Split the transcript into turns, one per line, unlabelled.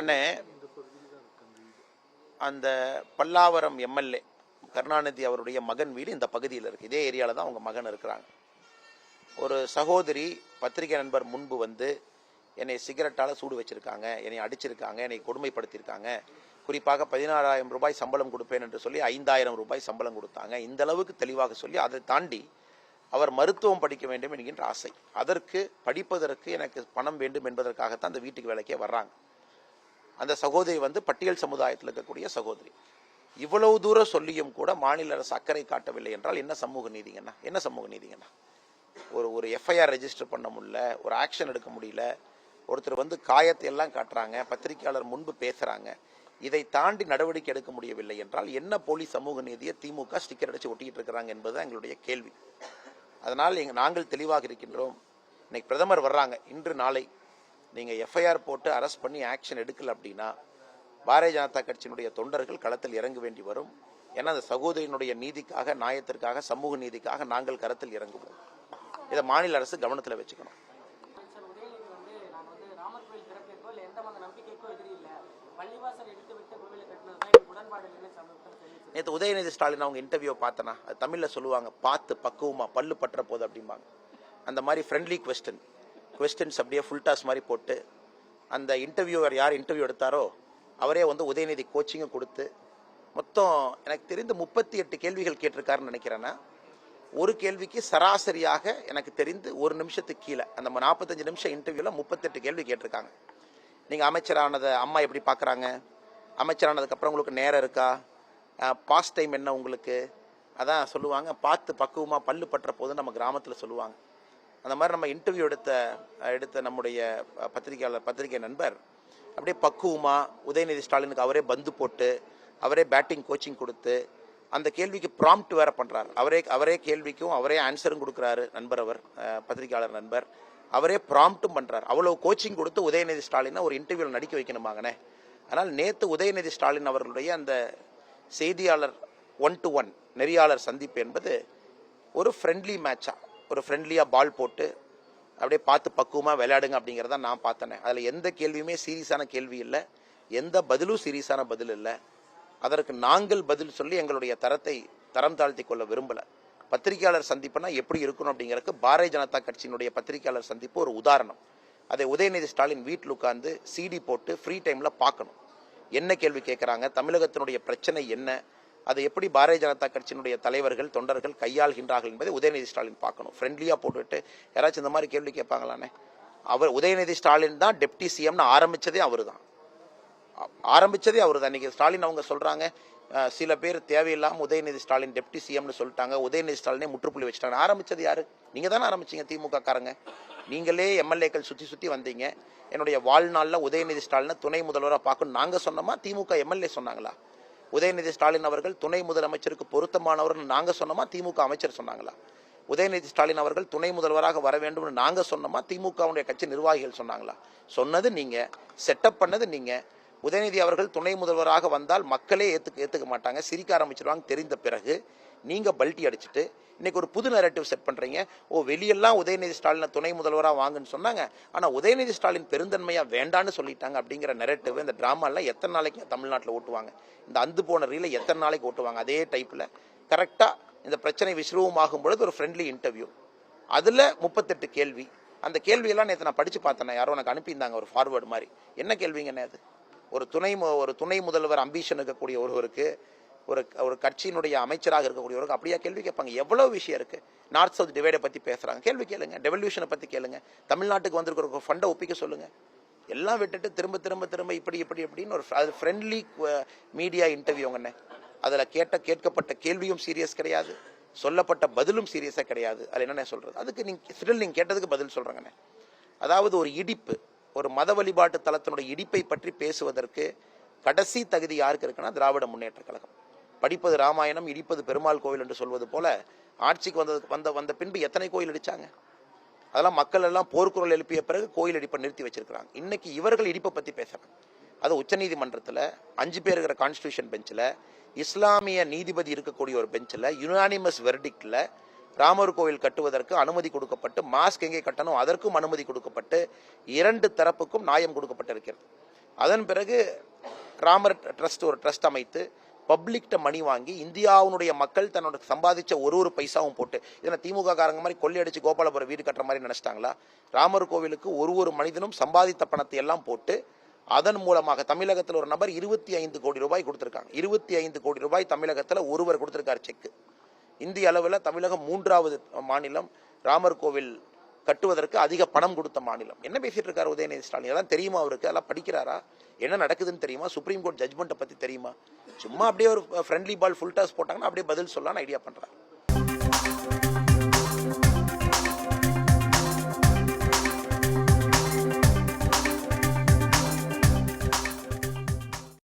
அண்ணே, அந்த பல்லாவரம் எம்எல்ஏ கருணாநிதி அவருடைய மகன் வீடு இந்த பகுதியில் இருக்கு. இதே ஏரியாவில் தான் அவங்க மகன் இருக்கிறாங்க. ஒரு சகோதரி பத்திரிகை நண்பர் முன்பு வந்து என்னை சிகரெட்டால் சூடு வச்சிருக்காங்க, என்னை அடிச்சிருக்காங்க, என்னை கொடுமைப்படுத்தியிருக்காங்க, குறிப்பாக 16,000 ரூபாய் சம்பளம் கொடுப்பேன் என்று சொல்லி 5,000 ரூபாய் சம்பளம் கொடுத்தாங்க. இந்த அளவுக்கு தெளிவாக சொல்லி அதை தாண்டி அவர் மருத்துவம் படிக்க வேண்டும் என்கின்ற ஆசை, அதற்கு படிப்பதற்கு எனக்கு பணம் வேண்டும் என்பதற்காகத்தான் அந்த வீட்டுக்கு வேலைக்கே வர்றாங்க. அந்த சகோதரி வந்து பட்டியல் சமுதாயத்தில் இருக்கக்கூடிய சகோதரி. இவ்வளவு தூரம் சொல்லியும் கூட மாநில அரசு அக்கறை காட்டவில்லை என்றால் என்ன சமூக நீதிங்கண்ணா? என்ன சமூக நீதிங்கண்ணா? ஒரு எஃப்ஐஆர் ரெஜிஸ்டர் பண்ண முடியல, ஒரு ஆக்ஷன் எடுக்க முடியல, ஒருத்தர் வந்து காயத்தை எல்லாம் காட்டுறாங்க, பத்திரிகையாளர் முன்பு பேசுறாங்க, இதை தாண்டி நடவடிக்கை எடுக்க முடியவில்லை என்றால் என்ன போலி சமூக நீதியை திமுக ஸ்டிக்கர் அடிச்சு ஒட்டிக்கிட்டு இருக்கிறாங்க என்பது எங்களுடைய கேள்வி. அதனால் நாங்கள் தெளிவாக இருக்கின்றோம். இன்னைக்கு பிரதமர் வர்றாங்க, இன்று நாளை நீங்க எஃப்ஐஆர் போட்டு அரெஸ்ட் பண்ணி ஆக்ஷன் எடுக்கல அப்படின்னா பாரதிய ஜனதா கட்சியினுடைய தொண்டர்கள் களத்தில் இறங்க வேண்டி வரும். ஏன்னா அந்த சகோதரியினுடைய நீதிக்காக, நியாயத்திற்காக, சமூக நீதிக்காக நாங்கள் களத்தில் இறங்குவோம். இதை மாநில அரசு கவனத்தில் வச்சுக்கணும். நேற்று உதயநிதி ஸ்டாலின் அவங்க இன்டர்வியூ பார்த்தனா, அது தமிழில் சொல்லுவாங்க, பார்த்து பக்குவமா பல்லு பற்ற போது அப்படிம்பாங்க. அந்த மாதிரி ஃப்ரெண்ட்லி கொஸ்டின்ஸ் அப்படியே ஃபுல் டாஸ் மாதிரி போட்டு அந்த இன்டர்வியூவர் யார் இன்டர்வியூ எடுத்தாரோ அவரே வந்து உதயநிதி கோச்சிங்கும் கொடுத்து மொத்தம் எனக்கு தெரிந்து 38 கேள்விகள் கேட்டிருக்காருன்னு நினைக்கிறேன்னா, ஒரு கேள்விக்கு சராசரியாக எனக்கு தெரிந்து ஒரு நிமிஷத்துக்கு கீழே, அந்த 45 நிமிஷம் இன்டர்வியூல 38 கேள்வி கேட்டிருக்காங்க. நீங்கள் அமைச்சரானதை அம்மா எப்படி பார்க்குறாங்க, அமைச்சரானதுக்கப்புறம் உங்களுக்கு நேரம் இருக்கா, பாஸ்ட் டைம் என்ன உங்களுக்கு, அதான் சொல்லுவாங்க, பார்த்து பக்குவமாக பல்லு பற்ற போதுன்னு நம்ம கிராமத்தில் சொல்லுவாங்க. அந்த மாதிரி நம்ம இன்டர்வியூ எடுத்த நம்முடைய பத்திரிகை நண்பர் அப்படியே பக்குவமாக உதயநிதி ஸ்டாலினுக்கு அவரே பந்து போட்டு அவரே பேட்டிங் கோச்சிங் கொடுத்து அந்த கேள்விக்கு ப்ராம்ப்ட் வேற பண்ணுறாரு. அவரே கேள்விக்கும் அவரே ஆன்சரும் கொடுக்குறாரு. நண்பர் அவர் பத்திரிகையாளர் நண்பர் அவரே ப்ராம்ப்ட்டும் பண்ணுறாரு. அவ்வளோ கோச்சிங் கொடுத்து உதயநிதி ஸ்டாலினை ஒரு இன்டர்வியூவில் நடிக்க வைக்கணுமாங்கண்ணே. அதனால் நேற்று உதயநிதி ஸ்டாலின் அவர்களுடைய அந்த செய்தியாளர் 1-to-1 நெறியாளர் சந்திப்பு என்பது ஒரு ஃப்ரெண்ட்லி மேட்சா, ஒரு ஃப்ரெண்ட்லியாக பால் போட்டு அப்படியே பார்த்து பக்குவமாக விளையாடுங்க அப்படிங்கிறத நான் பார்த்தேனே. அதில் எந்த கேள்வியுமே சீரியஸான கேள்வி இல்லை, எந்த பதிலும் சீரியஸான பதில் இல்லை. அதற்கு நாங்கள் பதில் சொல்லி எங்களுடைய தரம் தாழ்த்தி கொள்ள விரும்பலை. பத்திரிகையாளர் சந்திப்புனா எப்படி இருக்கணும் அப்படிங்கிறதுக்கு பாரதிய ஜனதா கட்சியினுடைய பத்திரிகையாளர் சந்திப்பு ஒரு உதாரணம். அதை உதயநிதி ஸ்டாலின் வீட்டில் உட்கார்ந்து சிடி போட்டு ஃப்ரீ டைமில் பார்க்கணும். என்ன கேள்வி கேட்குறாங்க, தமிழகத்தினுடைய பிரச்சனை என்ன, அதை எப்படி பாரதிய ஜனதா கட்சியினுடைய தலைவர்கள் தொண்டர்கள் கையாள்கின்றார்கள் என்பதை உதயநிதி ஸ்டாலின் பார்க்கணும். ஃப்ரெண்ட்லியாக போட்டுவிட்டு யாராச்சும் இந்த மாதிரி கேள்வி கேட்பாங்களானே. உதயநிதி ஸ்டாலின் தான் டெப்டி சிஎம்னு ஆரம்பித்ததே அவர் தான். இன்னைக்கு ஸ்டாலின் அவங்க சொல்கிறாங்க, சில பேர் தேவையில்லாமல் உதயநிதி ஸ்டாலின் டெப்டி சிஎம்னு சொல்லிட்டாங்க, உதயநிதி ஸ்டாலினே முற்றுப்புள்ளி வச்சுட்டாங்க. ஆரம்பித்தது யாரு? நீங்கள் தானே ஆரம்பிச்சிங்க, திமுக காரங்க. நீங்களே எம்எல்ஏக்கள் சுற்றி வந்தீங்க. என்னுடைய வாழ்நாளில் உதயநிதி ஸ்டாலினை துணை முதல்வராக பார்க்கணும் நாங்கள் சொன்னோமா, திமுக எம்எல்ஏ சொன்னாங்களா? உதயநிதி ஸ்டாலின் அவர்கள் துணை முதலமைச்சருக்கு பொருத்தமானவர்னு நாங்கள் சொன்னோமா, திமுக அமைச்சர் சொன்னாங்களா? உதயநிதி ஸ்டாலின் அவர்கள் துணை முதல்வராக வர வேண்டும்னு நாங்கள் சொன்னோமா, திமுகவுடைய கட்சி நிர்வாகிகள் சொன்னாங்களா? சொன்னது நீங்கள், செட்டப் பண்ணது நீங்கள். உதயநிதி அவர்கள் துணை முதல்வராக வந்தால் மக்களே ஏற்றுக்க மாட்டாங்க, சிரிக்க ஆரம்பிச்சிருவாங்க தெரிந்த பிறகு நீங்கள் பல்ட்டி அடிச்சுட்டு இன்னைக்கு ஒரு புது நரேட்டிவ் செட் பண்ணுறீங்க. வெளியெல்லாம் உதயநிதி ஸ்டாலினை துணை முதல்வராக வாங்குன்னு சொன்னாங்க, ஆனால் உதயநிதி ஸ்டாலின் பெருந்தன்மையாக வேண்டான்னு சொல்லிட்டாங்க அப்படிங்கிற நரேட்டிவ் இந்த ட்ராமாலாம் எத்தனை நாளைக்கு தமிழ்நாட்டில் ஓட்டுவாங்க? இந்த அந்து போன ரீலை எத்தனை நாளைக்கு ஓட்டுவாங்க? அதே டைப்பில் கரெக்டாக இந்த பிரச்சனை விஸ்ரூபமாகும் பொழுது ஒரு ஃப்ரெண்ட்லி இன்டர்வியூ, அதில் 38 கேள்வி. அந்த கேள்வியெல்லாம் நேற்று நான் படித்து பார்த்தேன், யாரோ எனக்கு அனுப்பியிருந்தாங்க ஒரு ஃபார்வேர்டு மாதிரி. என்ன கேள்விங்கண்ணே அது? ஒரு துணை முதல்வர் அம்பிஷன் இருக்கக்கூடிய ஒருவருக்கு, ஒரு கட்சியினுடைய அமைச்சராக இருக்கக்கூடியவருக்கு அப்படியா கேள்வி கேட்பாங்க? எவ்வளவு விஷயம் இருக்கு. நார்த் சவுத் டிவைடை பத்தி பேசுறாங்க, கேள்வி கேளுங்க. டெவல்யூஷனை பத்தி கேளுங்க. தமிழ்நாட்டுக்கு வந்திருக்கிற ஃபண்டை ஒப்பிக்க சொல்லுங்க. எல்லாம் விட்டுட்டு திரும்ப இப்படி எப்படின்னு ஒரு ஃப்ரெண்ட்லி மீடியா இன்டர்வியூங்கண்ணே. அதுல கேட்கப்பட்ட கேள்வியும் சீரியஸ் கிடையாது, சொல்லப்பட்ட பதிலும் சீரியஸா கிடையாது. அது என்னென்ன சொல்றது? அதுக்கு நீங்க கேட்டதுக்கு பதில் சொல்றாங்கண்ணே. அதாவது ஒரு இடிப்பு, ஒரு மத வழிபாட்டு தலத்தினுடைய இடிப்பை பற்றி பேசுவதற்கு கடைசி தகுதி யாருக்கு இருக்குன்னா திராவிட முன்னேற்ற கழகம். படிப்பது ராமாயணம், இடிப்பது பெருமாள் கோவில் என்று சொல்வது போல ஆட்சிக்கு வந்த பின்பு எத்தனை கோயில் இடிச்சாங்க? அதெல்லாம் மக்கள் எல்லாம் போர்க்குரல் எழுப்பிய பிறகு கோயில் இடிப்பை நிறுத்தி வச்சிருக்கிறாங்க. இன்னைக்கு இவர்கள் இடிப்பை பத்தி பேசுறாங்க. அது உச்சநீதிமன்றத்தில் 5 பேர் இருக்கிற கான்ஸ்டிடியூஷன் பெஞ்சில், இஸ்லாமிய நீதிபதி இருக்கக்கூடிய ஒரு பெஞ்சில் யுனானிமஸ் வெர்டிக்ட்ல ராமர் கோவில் கட்டுவதற்கு அனுமதி கொடுக்கப்பட்டு, மாஸ்க் எங்கே கட்டணும் அதற்கும் அனுமதி கொடுக்கப்பட்டு, 2 தரப்புக்கும் நியாயம் கொடுக்கப்பட்டிருக்கிறது. அதன் பிறகு ராமர் ட்ரஸ்ட் ஒரு ட்ரஸ்ட் அமைத்து பப்ளிக்ட மணி வாங்கி இந்தியாவுடைய மக்கள் தன்னோட சம்பாதிச்ச ஒரு பைசாவும் போட்டு இதனை திமுக காரங்க மாதிரி கொள்ளையடிச்சு கோபாலபுரம் வீடு கட்டுற மாதிரி நினைச்சிட்டாங்களா? ராமர் கோவிலுக்கு ஒரு மனிதனும் சம்பாதித்த பணத்தை எல்லாம் போட்டு அதன் மூலமாக தமிழகத்தில் ஒரு நபர் 25 கோடி ரூபாய் கொடுத்திருக்காங்க. 25 கோடி ரூபாய் தமிழகத்தில் ஒருவர் கொடுத்திருக்காரு செக். இந்திய அளவில் தமிழகம் 3வது மாநிலம் ராமர் கோவில் கட்டுவதற்கு அதிக பணம் கொடுத்த மாநிலம். என்ன பேசிட்டு இருக்காரு உதயநிதி ஸ்டாலின்? இதெல்லாம் தெரியுமா அவருக்கு? அதெல்லாம் படிக்கிறாரா? என்ன நடக்குதுன்னு தெரியுமா? சுப்ரீம் கோர்ட் ஜட்மெண்ட்டை பத்தி தெரியுமா? சும்மா அப்படியே ஒரு ஃப்ரெண்ட்லி பால் ஃபுல் டாஸ் போட்டாங்கன்னா அப்படியே பதில் சொல்லலாம்னு ஐடியா பண்றாங்க.